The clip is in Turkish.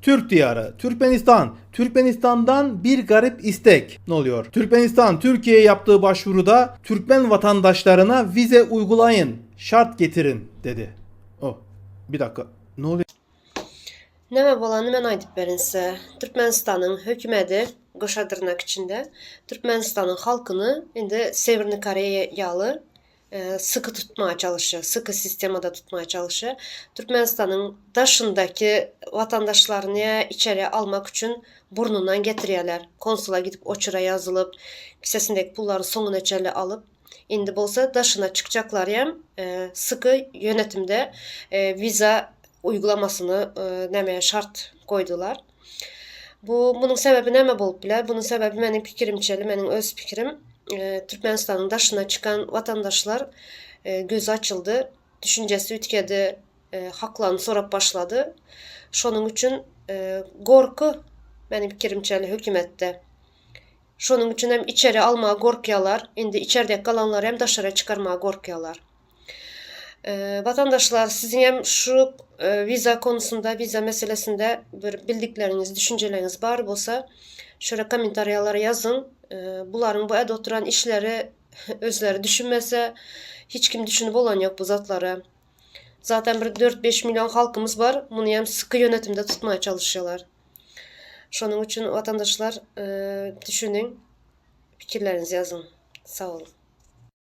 Türk diyarı, Türkmenistan. Türkmenistan'dan bir garip istek. Ne oluyor? Türkmenistan, Türkiye'ye yaptığı başvuruda Türkmen vatandaşlarına vize uygulayın, şart getirin dedi. Oh, bir dakika. Ne oluyor? Näme bolany men aýdyp berense. Türkmenistanyň hökümeti goşa dyrnak içinde Türkmenistanyň halkyny indi Severni Koreýaly sıkı tutmaya çalışıyor. Sıkı sistemada tutmaya çalışıyor. Türkmenistanyň daşındaky vatandaşlaryny içeri almak üçün burnundan getirýärler. Konsula gidip oçura yazılıp, kisesindeki pulları soňuna çelle alıp, indi bolsa daşına çıkacaklar hem sıkı yönetimde viza uygulamasını näme şart koydular. Bunun sebebi näme bolup biler? Bunun sebebi menin pikirimçe, menin öz pikirim. Türkmenistan'ın daşına çıkan vatandaşlar gözü açıldı, düşüncesi ütkedi, haklarını sorap başladı. Şonun üçün gorku menin pikirimçe hökümetde. Şonun üçün hem içeri almaya gorkyalar, indi içeride kalanlar hem daşara çıkarmaya gorkyalar. Vatandaşlar sizin hem şu viza konusunda, viza meselesinde bir bildikleriniz, düşünceleriniz var bolsa şöyle komentaryalara yazın. Buların bu ed oturan işleri özleri düşünmese hiç kim düşünüp olan yok bu zatları. Zaten bir 4-5 milyon halkımız var. Bunu hem sıkı yönetimde tutmaya çalışıyorlar. Şunun için vatandaşlar düşünün, fikirlerinizi yazın. Sağ olun.